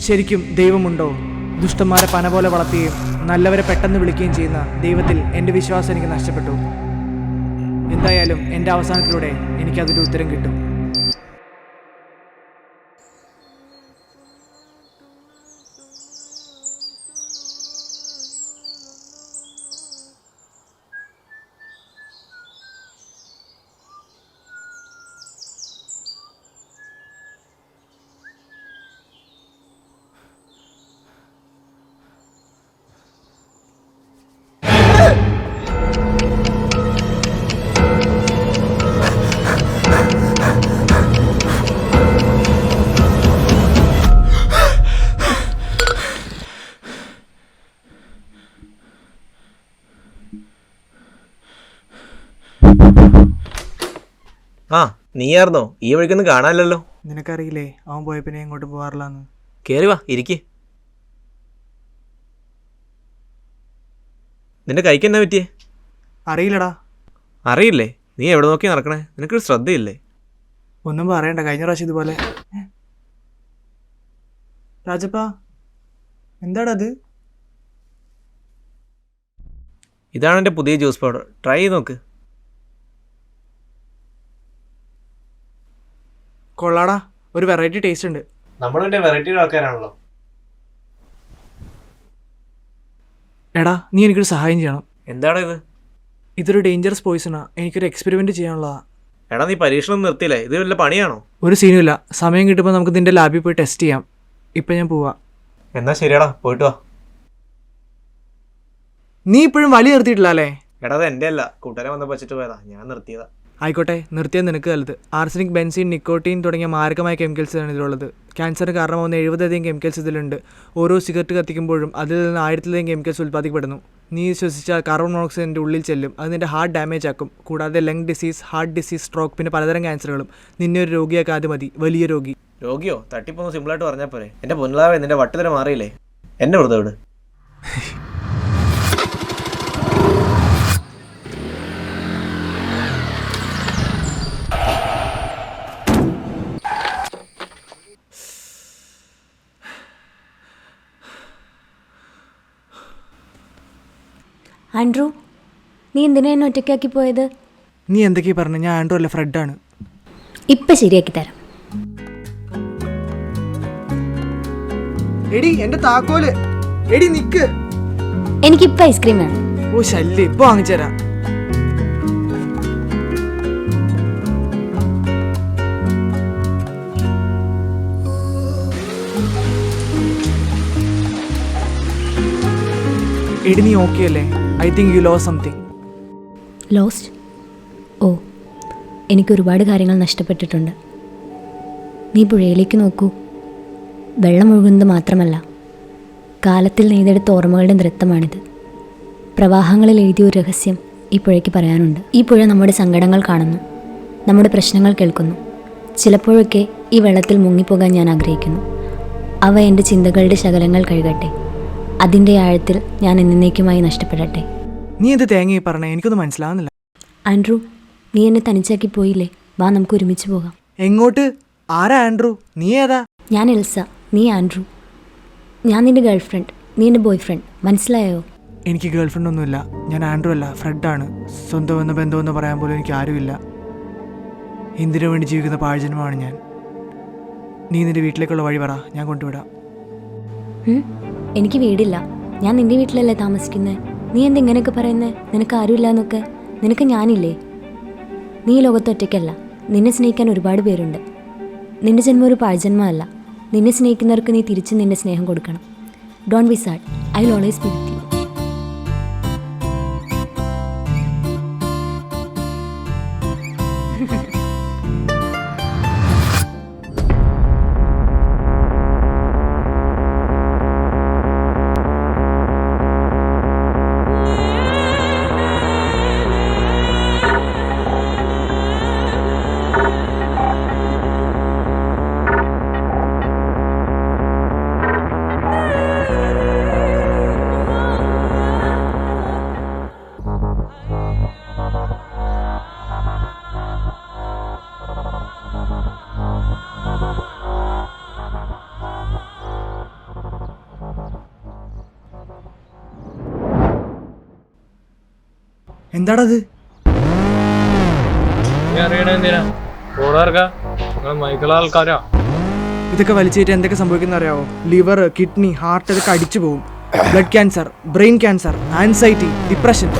ശരിക്കും ദൈവമുണ്ടോ? ദുഷ്ടന്മാരെ പന പോലെ വളർത്തുകയും നല്ലവരെ പെട്ടെന്ന് വിളിക്കുകയും ചെയ്യുന്ന ദൈവത്തിൽ എൻ്റെ വിശ്വാസം എനിക്ക് നഷ്ടപ്പെട്ടു. എന്തായാലും എൻ്റെ അവസാനത്തിലൂടെ എനിക്കതിൻ്റെ ഉത്തരം കിട്ടും. ആ നീയായിരുന്നോ? ഈ വഴിക്കൊന്നും കാണാനില്ലല്ലോ. നിനക്കറിയില്ലേ അവൻ പോയ പിന്നെ എങ്ങോട്ട് പോകാറില്ലാന്ന്? കേറി വാ, ഇരിക്ക്. നിന്റെ കൈക്ക് എന്നാ പറ്റിയേ? അറിയില്ലടാ. അറിയില്ലേ? നീ എവിടെ നോക്കി നടക്കണേ? നിനക്കൊരു ശ്രദ്ധയില്ലേ? ഒന്നും പറയണ്ട, കഴിഞ്ഞ പ്രാവശ്യം ഇതുപോലെ. രാജപ്പാ, എന്താടാ അത്? ഇതാണ് എൻ്റെ പുതിയ ജ്യൂസ് പൗഡർ, ട്രൈ ചെയ്ത് നോക്ക്. കൊള്ളാടാ, ഒരു വെറൈറ്റി ടേസ്റ്റ് ഉണ്ട്. നമ്മളിവിടെ വെറൈറ്റി ആൾക്കാരാണല്ലോ. എടാ, നീ എനിക്കൊരു സഹായം ചെയ്യണം. എന്താണ് ഇത്? ഇതൊരു ഡേഞ്ചറസ് പോയിസണാ, എനിക്കൊരു എക്സ്പെരിമെൻറ്റ് ചെയ്യാനുള്ളതാ. എടാ, നീ പരീക്ഷണം നിർത്തിയില്ലേ? ഇത് വല്ല പണിയാണോ? ഒരു സീനുമില്ല, സമയം കിട്ടുമ്പോൾ നമുക്ക് നിന്റെ ലാബിൽ പോയി ടെസ്റ്റ് ചെയ്യാം. ഇപ്പം ഞാൻ പോവാ. എന്നാ ശരിയാടാ, പോയിട്ട് വാ. നീ ഇപ്പോഴും വലി നിർത്തിയിട്ടില്ല അല്ലേ? എടാ, അത് എൻ്റെ അല്ല, കൂട്ടുകാരെ വന്നപ്പോൾ വെച്ചിട്ട് പോയതാ, ഞാൻ നിർത്തിയതാ. ആയിക്കോട്ടെ, നിർത്തിയാൽ നിനക്ക് നല്ലത്. ആർസനിക്, ബെൻസീൻ, നിക്കോട്ടീൻ തുടങ്ങിയ മാരകമായ കെമിക്കൽസാണ് ഇതിലുള്ളത്. ക്യാൻസറിന് കാരണമാവുന്ന 70-അധികം കെമിക്കൽസ് ഇതിലുണ്ട്. ഓരോ സിഗരറ്റ് കത്തിക്കുമ്പോഴും അതിൽ നിന്ന് 1000-ലധികം കെമിക്കൽസ് ഉൽപ്പാദിക്കപ്പെടുന്നു. നീ ശ്വസിച്ചാൽ കാർബൺ മോണോക്സൈഡിൻ്റെ ഉള്ളിൽ ചെല്ലും. അത് നിൻ്റെ ഹാർട്ട് ഡാമേജ് ആക്കും. കൂടാതെ lung disease, heart disease, stroke, പിന്നെ പലതരം ക്യാൻസറുകളും. നിന്നെ ഒരു രോഗിയാക്കാതെ മതി, വലിയ രോഗി. രോഗിയോ? തട്ടിപ്പൊന്ന് സിമ്പിളായിട്ട് പറഞ്ഞാൽ പോരെ. എൻ്റെ പൊന്നലാവേ, നിന്റെ വട്ടുതര മാറിയില്ലേ? എന്നെ വെറുതെ വിട്. ആൻഡ്രൂ, നീ എന്തിനാ എന്നെ ഒറ്റയ്ക്കാക്കി പോയത്? നീ എന്തൊക്കെയാ പറഞ്ഞു? ഞാൻ ആൻഡ്രൂ അല്ല, ഫ്രെഡാണ്. ഇപ്പം ശരിയാക്കി തരാം. എടി, എൻ്റെ താക്കോല്. എടി നിക്ക്. എനിക്കിപ്പോൾ ഐസ്ക്രീം വേണം. ഓ ശല്യം, ഇപ്പോൾ വാങ്ങിച്ചു തരാം. എടി, നീ ഓക്കെ അല്ലേ? I think you lose something. Lost? ഓ, എനിക്കൊരുപാട് കാര്യങ്ങൾ നഷ്ടപ്പെട്ടിട്ടുണ്ട്. നീ പുഴയിലേക്ക് നോക്കൂ. വെള്ളം ഒഴുകുന്നത് മാത്രമല്ല, കാലത്തിൽ നെയ്തെടുത്ത ഓർമ്മകളുടെ നൃത്തമാണിത്. പ്രവാഹങ്ങളിൽ എഴുതിയ ഒരു രഹസ്യം ഈ പുഴയ്ക്ക് പറയാനുണ്ട്. ഈ പുഴ നമ്മുടെ സങ്കടങ്ങൾ കാണുന്നു, നമ്മുടെ പ്രശ്നങ്ങൾ കേൾക്കുന്നു. ചിലപ്പോഴൊക്കെ ഈ വെള്ളത്തിൽ മുങ്ങിപ്പോകാൻ ഞാൻ ആഗ്രഹിക്കുന്നു. അവ എൻ്റെ ചിന്തകളുടെ ശകലങ്ങൾ കഴുകട്ടെ. അതിൻ്റെ ആഴത്തിൽ ഞാൻ എന്നേക്കുമായി നഷ്ടപ്പെടട്ടെ. നീ എന്ത് തേങ്ങ പറഞ്ഞേ? എനിക്കൊന്നും മനസ്സിലാവുന്നില്ല. ആൻഡ്രൂ, നീ എന്നെ തനിച്ചാക്കി പോയില്ലേ? വാ, നമുക്ക് ഒരുമിച്ച് പോകാം. എങ്ങോട്ട്? ആരാ ആൻഡ്രൂ? നീ ഏതാ? ഞാൻ എൽസ, നീ ആൻഡ്രൂ. ഞാൻ നിൻ്റെ ഗേൾ ഫ്രണ്ട്, നീ എൻ്റെ ബോയ് ഫ്രണ്ട്. മനസ്സിലായോ? എനിക്ക് ഗേൾ ഫ്രണ്ട് ഒന്നുമില്ല. ഞാൻ ആൻഡ്രൂ അല്ല, ഫ്രെഡാണ്. സ്വന്തമെന്ന് ബന്ധമെന്ന് പറയാൻ പോലും എനിക്ക് ആരുമില്ല. എന്തിനു വേണ്ടി ജീവിക്കുന്ന പാഴ്ജന്മമാണ് ഞാൻ. നീ നിൻ്റെ വീട്ടിലേക്കുള്ള വഴി പറ, ഞാൻ കൊണ്ടുവിടാം. എനിക്ക് വീടില്ല. ഞാൻ നിൻ്റെ വീട്ടിലല്ലേ താമസിക്കുന്നത്. നീ എന്തെങ്ങനെയൊക്കെ പറയുന്നത്? നിനക്ക് ആരുമില്ല എന്നൊക്കെ. നിനക്ക് ഞാനില്ലേ? നീ ലോകത്ത് ഒറ്റയ്ക്കല്ല. നിന്നെ സ്നേഹിക്കാൻ ഒരുപാട് പേരുണ്ട്. നിൻ്റെ ജന്മം ഒരു പാഴ്ജന്മമല്ല. നിന്നെ സ്നേഹിക്കുന്നവർക്ക് നീ തിരിച്ച് നിൻ്റെ സ്നേഹം കൊടുക്കണം. Don't be sad, I will always be with you. എന്താടത്? നീ അറിയണ എന്തിനാ? ഓടാർക്കാ നിങ്ങൾ മൈക്കുള്ള ആൾക്കാരാ. ഇതൊക്കെ വലിച്ചേറ്റ് എന്തൊക്കെ സംഭവിക്കുന്ന അറിയാവോ? ലിവർ, കിഡ്നി, ഹാർട്ട് ഇതൊക്കെ അടിച്ചു പോകും. Blood cancer, brain cancer, anxiety, depression.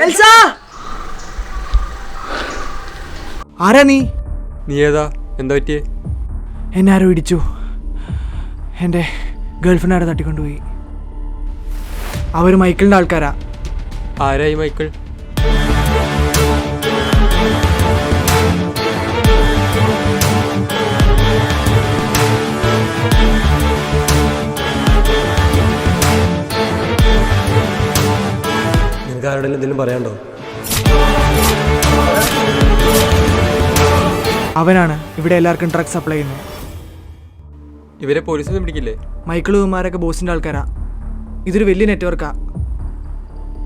Elsa! ആരാ നീ? നീ ഏതാ? എന്താ പറ്റിയേ? എന്നെ ആരോ ഇടിച്ചു. എൻ്റെ ഗേൾഫ്രണ്ട് ആരെ തട്ടിക്കൊണ്ടുപോയി. അവർ മൈക്കിളിൻ്റെ ആൾക്കാരാ. ആരായി മൈക്കിൾ? നിനക്ക് ആരോടെങ്കിലും എന്തെങ്കിലും പറയാണ്ടോ? അവനാണ് ഇവിടെ എല്ലാവർക്കും ഡ്രഗ്സ് സപ്ലൈ ചെയ്യുന്നത്. ഇവരെ പോലീസൊന്നും പിടിക്കില്ലേ? മൈക്കിളുമാരൊക്കെ ബോസിൻ്റെ ആൾക്കാരാ. ഇതൊരു വലിയ നെറ്റ്വർക്കാ.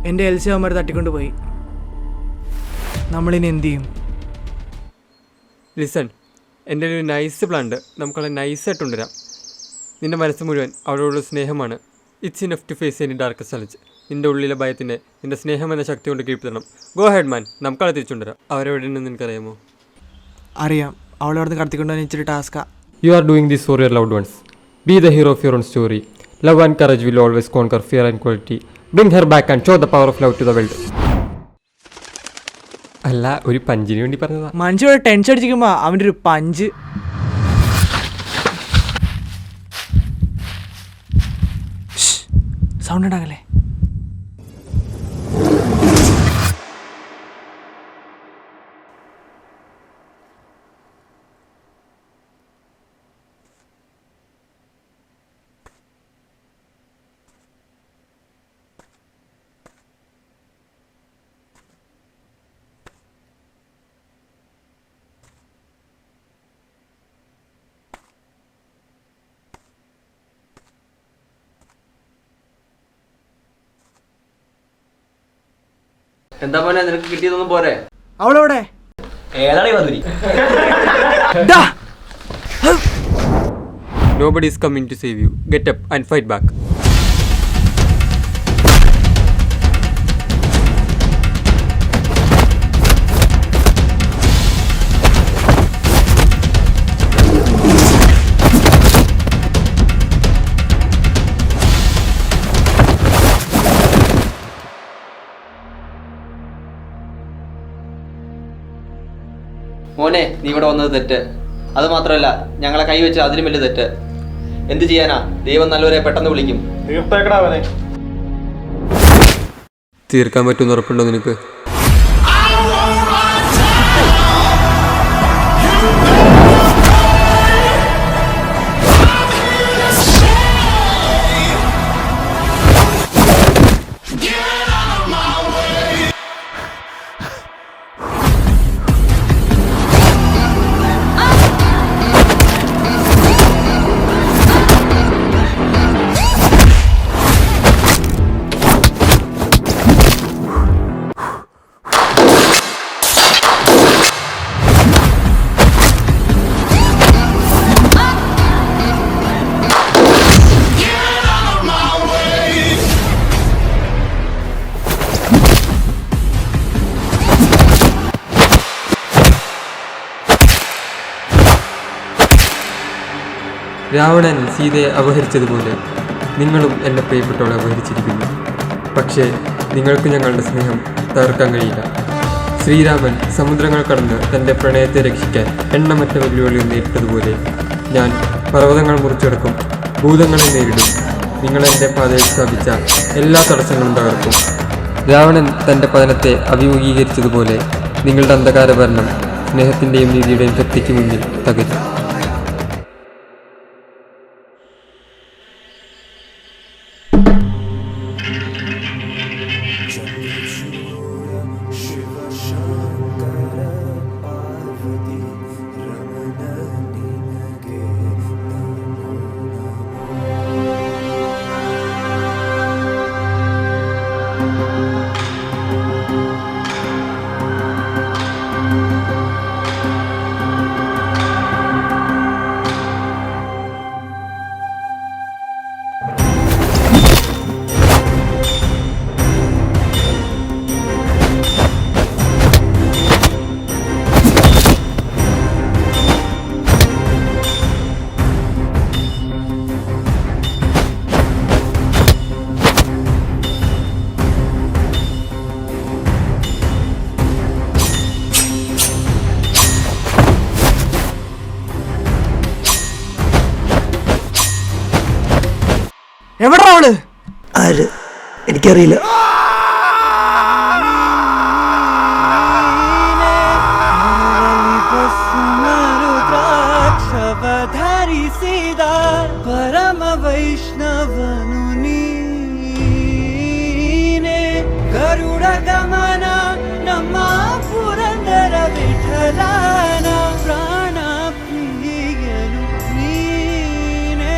എൻ്റെ എൽസി അവന്മാർ തട്ടിക്കൊണ്ടുപോയി. നമ്മളിനി എന്ത് ചെയ്യും? ലിസൺ, എൻ്റെ ഒരു നൈസ് പ്ലാൻ ഉണ്ട്. നമുക്കവിടെ നൈസായിട്ട് കൊണ്ടുവരാം. നിൻ്റെ മനസ്സ് മുഴുവൻ അവരോടുള്ള സ്നേഹമാണ്. It's enough to face any dark challenge. നിൻ്റെ ഉള്ളിലെ ഭയത്തിനെ നിൻ്റെ സ്നേഹം എന്ന ശക്തി കൊണ്ട് കീഴ്പ്പെടുത്തണം. ഗോ ഹെഡ് മാൻ, നമുക്കവിടെ തിരിച്ചുകൊണ്ടുവരാം. അവരെവിടെ ഉണ്ടെന്ന് നിനക്കറിയാമോ? അറിയാം. അവളവിടുന്ന് കടത്തിക്കൊണ്ടുവന്ന് ഇച്ചിരി ടാസ്കാ. You are doing this for your loved ones. Be the hero of your own story. Love and courage will always conquer fear and cruelty. Bring her back and show the power of love to the world. അല്ല, ഒരു പഞ്ചിന് വേണ്ടി പറഞ്ഞതാ. മനുഷ്യ tension അടിച്ചിരിക്കുമ്പോ അവൻ്റെ ഒരു punch. Sound ഉണ്ടാകല്ലേ? എന്താ പോലെ നിനക്ക് കിട്ടിയതൊന്നും പോരെ? അവളെവിടെ? ഏതാണ് ഈ Madhuri? Nobody is coming to save you. Get up and fight back. മോനെ, നീ ഇവിടെ വന്നത് തെറ്റ്. അത് മാത്രമല്ല, ഞങ്ങളെ കൈവച്ച് അതിലും വലിയ തെറ്റ്. എന്ത് ചെയ്യാനാ? ദൈവം നല്ലവരെ പെട്ടെന്ന് വിളിക്കും. തീർക്കാൻ പറ്റുമെന്ന് ഉറപ്പുണ്ടോ നിനക്ക്? രാവണൻ സീതയെ അപഹരിച്ചതുപോലെ നിങ്ങളും എൻ്റെ പ്രിയപ്പെട്ടവളെ അപഹരിച്ചിരിക്കുന്നു. പക്ഷേ നിങ്ങൾക്ക് ഞങ്ങളുടെ സ്നേഹം തകർക്കാൻ കഴിയില്ല. ശ്രീരാമൻ സമുദ്രങ്ങൾ കടന്ന് തൻ്റെ പ്രണയത്തെ രക്ഷിക്കാൻ എണ്ണമറ്റ വെല്ലുവിളികൾ നേരിട്ടതുപോലെ ഞാൻ പർവ്വതങ്ങൾ മുറിച്ചെടുക്കും, ഭൂതങ്ങളെ നേരിടും. നിങ്ങളെൻ്റെ പാതയിൽ സ്ഥാപിച്ച എല്ലാ തടസ്സങ്ങളും തകർക്കും. രാവണൻ തൻ്റെ പതനത്തെ അഭിമുഖീകരിച്ചതുപോലെ നിങ്ങളുടെ അന്ധകാര ഭരണം സ്നേഹത്തിൻ്റെയും നീതിയുടെയും ശക്തിക്ക് മുന്നിൽ തകരും. എവിടാ അവള്? ആര്? എനിക്കറിയില്ല. ಪರಮ ವೈಷ್ಣವನು ನೀನೆ ಗರುಡ ಗಮನ ನಮ್ಮ ಪುರಂದರ ವಿಠಲನ ಪ್ರಾಣ ಪ್ರಿಯನು ನೀನೆ.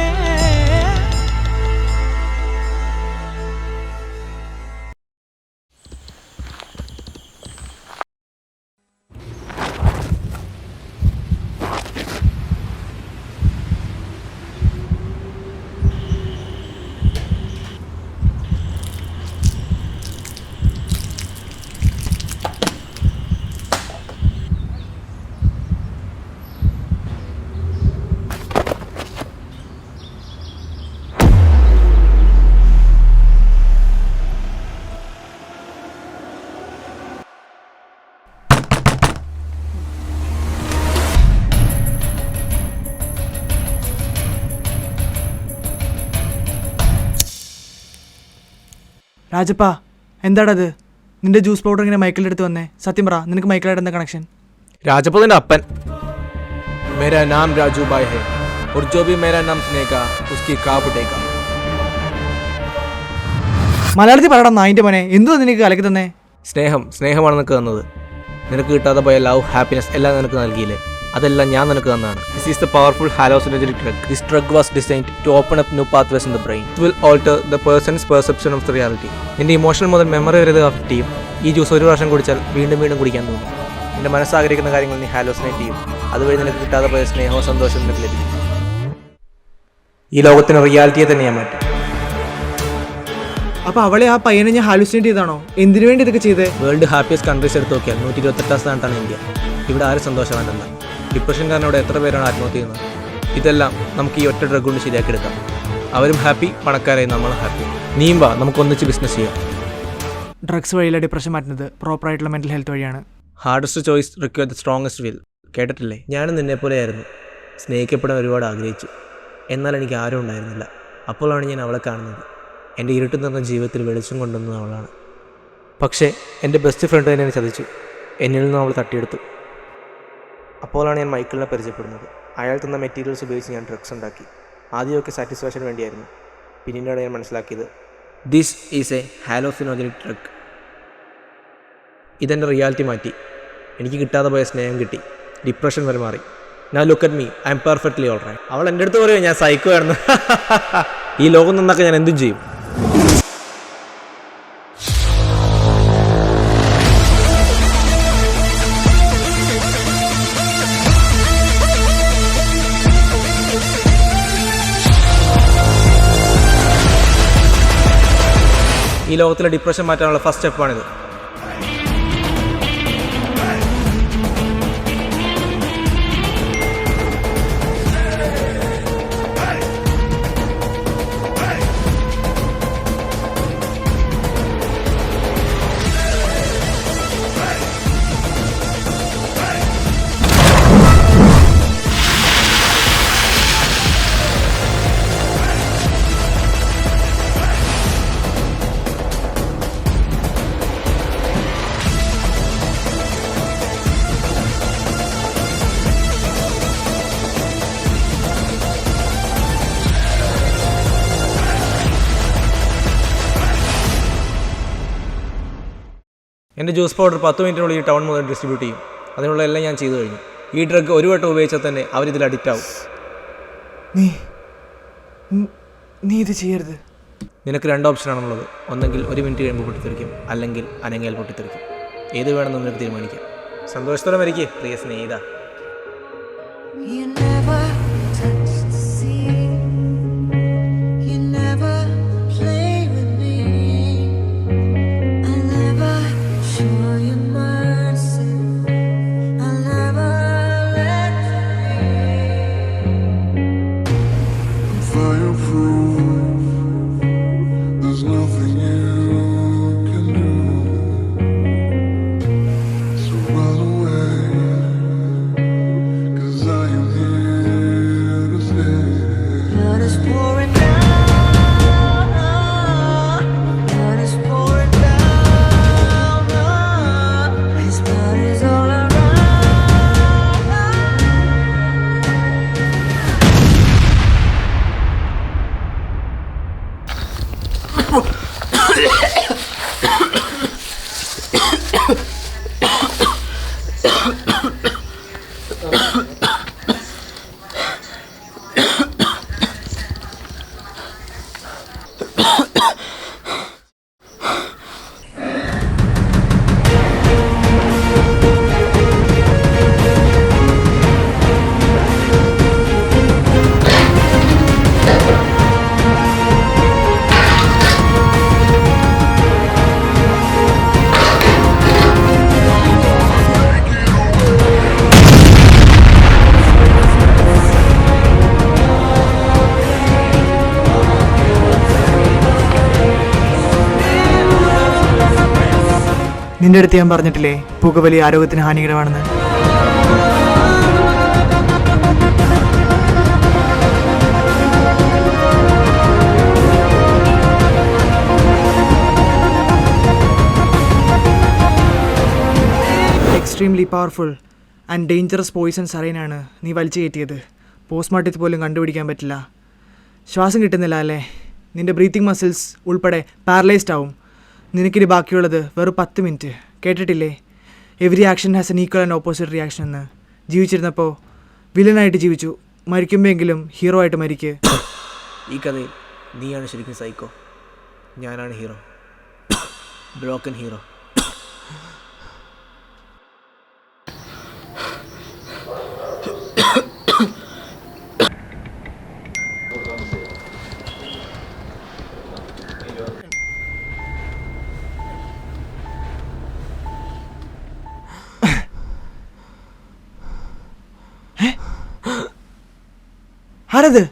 രാജപ്പാ, എന്താടത്? നിന്റെ ജ്യൂസ് പൗഡർ ഇങ്ങനെ മൈക്കിളിൻ്റെ അടുത്ത് വന്നേ. സത്യം പറ, നിനക്ക് മൈക്കിളായിട്ട് എന്താ കണക്ഷൻ? രാജപ്പതിന്റെ അപ്പൻ. മേരാ നാം രാജു ഭായ് ഹൈ और जो भी मेरा नाम सुनेगा उसकी काप उठेगा. മലയാളത്തിൽ പറയടാ നായിൻ്റെ മോനെ. എന്തുവാ നിനക്ക് കലക്കി തന്നേ? സ്നേഹമാണ് നിനക്ക് തന്നത്. നിനക്ക് കിട്ടാതെ പോയ ലവ്, ഹാപ്പിനെസ് എല്ലാം നിനക്ക് നൽകിയില്ലേ? അതെല്ലാം ഞാൻ നിനക്ക് തന്നതാണ്. This is the powerful hallucinogenic drug. This drug was designed to open up new pathways in the brain. It will alter the person's perception of the reality. നിന്റെ ഇമോഷണൽ മുതൽ മെമ്മറി വരെ affect ചെയ്യും. ഈ ജ്യൂസ് ഒരു പ്രാവശ്യം കുടിച്ചാൽ വീണ്ടും വീണ്ടും കുടിക്കാൻ തോന്നും. നിന്റെ മനസ്സാഗ്രഹിക്കുന്ന കാര്യങ്ങൾ നീ ഹാലോസിനേറ്റ് ചെയ്യും. അതുവഴി നിനക്ക് കിട്ടാതെ പോയ സ്നേഹവും സന്തോഷവും നിനക്ക് ലഭിക്കും. ഈ ലോകത്തിന് റിയാലിറ്റിയെ തന്നെ ഞാൻ മാറ്റും. അപ്പോൾ അവളെ ആ പയ്യനെ ഞാൻ ഹാലുസിനേറ്റ് ചെയ്താണോ? എന്തിനു വേണ്ടി ഇതൊക്കെ ചെയ്തേ? വേൾഡ് ഹാപ്പിയസ്റ്റ് കൺട്രീസ് എടുത്ത് നോക്കിയാൽ 128 സ്ഥാനത്താണ് ഇന്ത്യ. ഇവിടെ ആരും സന്തോഷവാനല്ല. ഡിപ്രഷൻ കാരണം ഇവിടെ എത്ര പേരാണ് ആത്മഹത്യ ചെയ്യുന്നത്? ഇതെല്ലാം നമുക്ക് ഈ ഒറ്റ ഡ്രഗ് കൊണ്ട് ശരിയാക്കിയെടുക്കാം. അവരും ഹാപ്പി, പണക്കാരായി നമ്മളും ഹാപ്പി. നീയും വാ, നമുക്ക് ഒന്നിച്ച് ബിസിനസ് ചെയ്യാം. ഡ്രഗ്സ് വഴിയിലെ ഡിപ്രഷൻ മാറ്റുന്നത് പ്രോപ്പറായിട്ടുള്ള മെൻ്റൽ ഹെൽത്ത് വഴിയാണ്. Hardest choice require the strongest will. കേട്ടിട്ടില്ലേ? ഞാനും നിന്നെപ്പോലെയായിരുന്നു. സ്നേഹിക്കപ്പെടാൻ ഒരുപാട് ആഗ്രഹിച്ചു. എന്നാൽ എനിക്ക് ആരും ഉണ്ടായിരുന്നില്ല. അപ്പോഴാണ് ഞാൻ അവളെ കാണുന്നത്. എൻ്റെ ഇരുട്ട് നിറഞ്ഞ ജീവിതത്തിൽ വെളിച്ചം കൊണ്ടുവന്നത് അവളാണ്. പക്ഷേ എൻ്റെ ബെസ്റ്റ് ഫ്രണ്ട് തന്നെ എന്നെ ചതിച്ചു. എന്നിൽ നിന്നും അവൾ തട്ടിയെടുത്തു. അപ്പോഴാണ് ഞാൻ മൈക്കിളിനെ പരിചയപ്പെടുന്നത്. അയാൾ തന്ന മെറ്റീരിയൽസ് ഉപയോഗിച്ച് ഞാൻ ഡ്രഗ്സ് ഉണ്ടാക്കി. ആദ്യമൊക്കെ സാറ്റിസ്ഫാക്ഷന് വേണ്ടിയായിരുന്നു. പിന്നീടാണ് ഞാൻ മനസ്സിലാക്കിയത്, ദിസ് ഈസ് എ ഹാലോസിനോജനിക് ഡ്രഗ്. ഇതെൻ്റെ റിയാലിറ്റി മാറ്റി. എനിക്ക് കിട്ടാതെ പോയ സ്നേഹം കിട്ടി. ഡിപ്രഷൻ വരെ മാറി. Now look at me, I am perfectly alright. അവൾ എൻ്റെ അടുത്ത് പറയുമോ ഞാൻ സൈക്കോ ആയിരുന്നു? ഈ ലോകം നന്നാക്കാൻ ഞാൻ എന്തും ചെയ്യും. ഈ ലോകത്തിലെ ഡിപ്രഷൻ മാറ്റാനുള്ള ഫസ്റ്റ് സ്റ്റെപ്പാണിത്. എൻ്റെ ജ്യൂസ് പൗഡർ 10 മിനിറ്റിനുള്ളിൽ ഈ ടൗൺ മുതൽ ഡിസ്ട്രിബ്യൂട്ട് ചെയ്യും. അതിനുള്ള എല്ലാം ഞാൻ ചെയ്തു കഴിഞ്ഞു. ഈ ഡ്രഗ് ഒരു വട്ടം ഉപയോഗിച്ചാൽ തന്നെ അവരിതിൽ അഡിക്റ്റ് ആവും. നീ ഇത് ചെയ്യരുത്. നിനക്ക് 2 ഓപ്ഷനാണുള്ളത്. ഒന്നെങ്കിൽ 1 മിനിറ്റ് കഴിയുമ്പോൾ പൊട്ടിത്തെറിക്കും, അല്ലെങ്കിൽ അനങ്ങിയാൽ പൊട്ടിത്തെറിക്കും. ഏത് വേണമെന്ന് നിനക്ക് തീരുമാനിക്കാം. സന്തോഷത്തോടെ മരിക്കേ പ്രിയ സ്നേഹിത. Pouring down നിന്റെ അടുത്ത് ഞാൻ പറഞ്ഞിട്ടില്ലേ പുകവലി ആരോഗ്യത്തിന് ഹാനികരമാണെന്ന്? Extremely powerful and dangerous poison സറൈനാണ് നീ വലിച്ചു കയറ്റിയത്. പോസ്റ്റ്മോർട്ടത്തിൽ പോലും കണ്ടുപിടിക്കാൻ പറ്റില്ല. ശ്വാസം കിട്ടുന്നില്ല അല്ലേ? നിൻ്റെ ബ്രീത്തിങ് മസിൽസ് ഉൾപ്പെടെ പാരലൈസ്ഡ് ആവും. നിനക്കിനി ബാക്കിയുള്ളത് വെറും 10 മിനിറ്റ്. കേട്ടിട്ടില്ലേ, every action has N equal and opposite reaction എന്ന്? ജീവിച്ചിരുന്നപ്പോൾ വില്ലനായിട്ട് ജീവിച്ചു, മരിക്കുമ്പോഴെങ്കിലും ഹീറോ ആയിട്ട് മരിക്ക്. ഈ കഥയിൽ നീയാണ് ശരിക്കും സൈക്കോ, ഞാനാണ് ഹീറോ, ബ്രോക്കൻ ഹീറോ. ആരത്?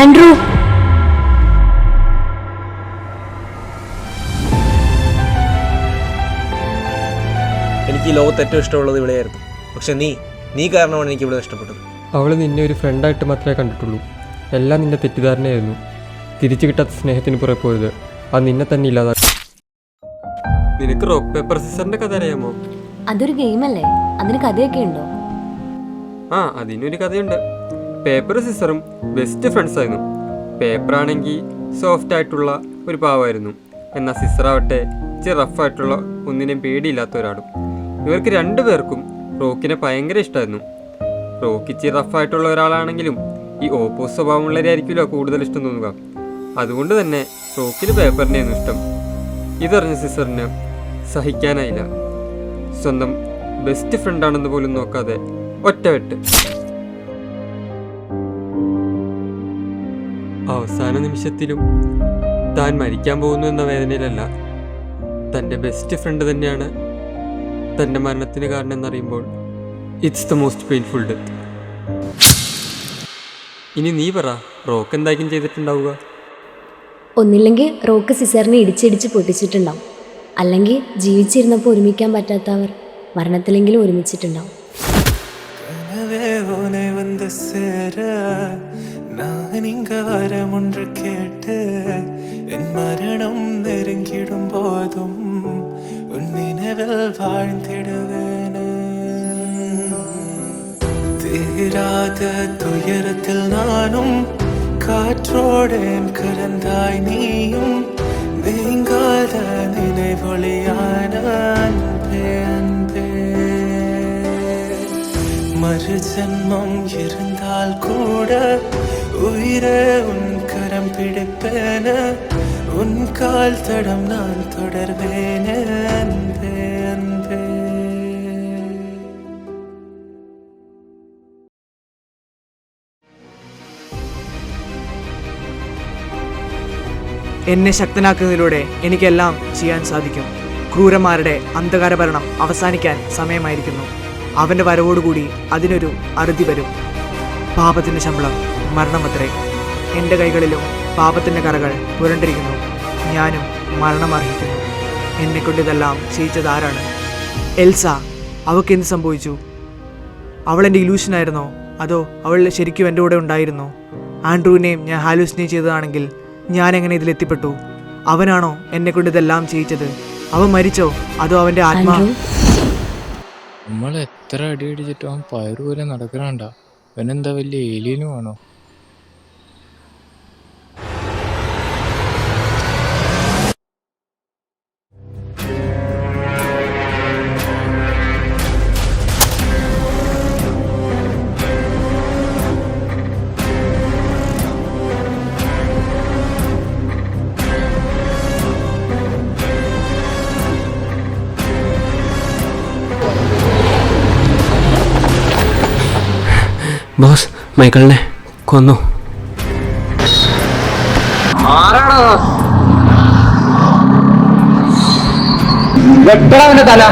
ആൻഡ്രൂ, എനിക്ക് ഈ ലോകത്ത് ഏറ്റവും ഇഷ്ടമുള്ളത് ഇവിടെയായിരുന്നു. പക്ഷെ നീ കാരണമാണ് എനിക്ക് ഇവിടെ ഇഷ്ടപ്പെട്ടത്. അവൾ നിന്നെ ഒരു ഫ്രണ്ടായിട്ട് മാത്രമേ കണ്ടിട്ടുള്ളൂ. എല്ലാം നിന്റെ തെറ്റിദ്ധാരണയായിരുന്നു. തിരിച്ചു കിട്ടാത്ത സ്നേഹത്തിന് പുറകെ പോയത് അത് നിന്നെ തന്നെ ഇല്ലാതാക്കി. നിനക്ക് റോക്ക് പേപ്പർ സിസറിന്റെ കഥ അറിയാമോ? അതൊരു ഗെയിമല്ലേ, അതിന് കഥയൊക്കെ ഉണ്ടോ? ആ, അതിനൊരു കഥയുണ്ട്. പേപ്പർ സിസറും ബെസ്റ്റ് ഫ്രണ്ട്സ് ആയിരുന്നു. പേപ്പറാണെങ്കിൽ സോഫ്റ്റ് ആയിട്ടുള്ള ഒരു പാവായിരുന്നു, എന്നാൽ സിസറാവട്ടെ ഇച്ചിരി റഫായിട്ടുള്ള ഒന്നിനെയും പേടിയില്ലാത്ത ഒരാളും. ഇവർക്ക് രണ്ടുപേർക്കും റോക്കിനെ ഭയങ്കര ഇഷ്ടമായിരുന്നു. റോക്ക് ഇച്ചിരി റഫായിട്ടുള്ള ഒരാളാണെങ്കിലും ഈ ഓപ്പോസിറ്റ് സ്വഭാവമുള്ളവരായിരിക്കുമല്ലോ കൂടുതൽ ഇഷ്ടം തോന്നുക. അതുകൊണ്ട് തന്നെ റോക്കിന് പേപ്പറിനെയായിരുന്നു ഇഷ്ടം. ഇതറിഞ്ഞ സിസറിന് സഹിക്കാനായില്ല. സ്വന്തം ബെസ്റ്റ് ഫ്രണ്ടാണെന്ന് പോലും നോക്കാതെ ഒറ്റവെട്ട്. അവസാന നിമിഷത്തിലും താൻ മരിക്കാൻ പോകുന്നു എന്ന വേദനയിലല്ല, തൻ്റെ ബെസ്റ്റ് ഫ്രണ്ട് തന്നെയാണ് തൻ്റെ മരണത്തിന് കാരണം എന്നറിയുമ്പോൾ it's the most painful death. ഇനി നീ പറ, റോക്ക് എന്തായിരിക്കും ചെയ്തിട്ടുണ്ടാവുക? ഒന്നില്ലെങ്കിൽ റോക്ക് സിസറിനെ ഇടിച്ചിടിച്ച് പൊട്ടിച്ചിട്ടുണ്ടാവും, അല്ലെങ്കിൽ ജീവിച്ചിരുന്നപ്പോൾ ഒരുമിക്കാൻ പറ്റാത്തവർ മരണത്തിലെങ്കിലും ഒരുമിച്ചിട്ടുണ്ടാവും. நான் இங்க வரமுன்று கேட்டு என் மரணம் நெருங்கிடும் போதும் உன் நினைவில் வாழ்ந்திடுவேன். தீராத துயரத்தில் நானும் காற்றோடேன் கலந்தாய் நீயும் நீங்காத நினைவொளியான அன்பே அன்பே. மறு ஜென்மம் இருந்தால் கூட உயிரே உன் கரம் பிடிப்பேன, உன் கால் தடம் நான் தொடர்வேன் அன்பே அன்பே. എന്നെ ശക്തനാക്കുന്നതിലൂടെ എനിക്കെല്ലാം ചെയ്യാൻ സാധിക്കും. ക്രൂരന്മാരുടെ അന്ധകാര ഭരണം അവസാനിക്കാൻ സമയമായിരിക്കുന്നു. അവൻ്റെ വരവോടുകൂടി അതിനൊരു അറുതി വരും. പാപത്തിൻ്റെ ശമ്പളം മരണമത്രേ. എൻ്റെ കൈകളിലും പാപത്തിൻ്റെ കറകൾ പുരണ്ടിരിക്കുന്നു. ഞാനും മരണം അർഹിക്കുന്നു. എന്നെക്കൊണ്ട് ഇതെല്ലാം ചെയ്യിച്ചത് ആരാണ്? എൽസ. അവൾക്ക് എന്ത് സംഭവിച്ചു? അവൾ എൻ്റെ ഇലൂഷനായിരുന്നോ, അതോ അവൾ ശരിക്കും എൻ്റെ കൂടെ ഉണ്ടായിരുന്നോ? ആൻഡ്രൂവിനെയും ഞാൻ ഹാലൂസിനേറ്റ് ചെയ്തതാണെങ്കിൽ ഞാൻ എങ്ങനെ ഇതിലെത്തിപ്പെട്ടു? അവനാണോ എന്നെക്കൊണ്ട് ഇതെല്ലാം ചെയ്യിച്ചത്? അവൻ മരിച്ചോ അതോ അവൻ്റെ ആത്മാ? ആൻഡ്രൂ, നമ്മൾ എത്ര അടി അടിച്ചിട്ടും അവൻ പയറ് പോലെ നടക്കണണ്ട. അവനെന്താ വലിയ ഏലിയനും ആണോ? ബോസ്, മൈക്കിളിനെ കൊന്നു. വെട്ടണ അവന്റെ തല.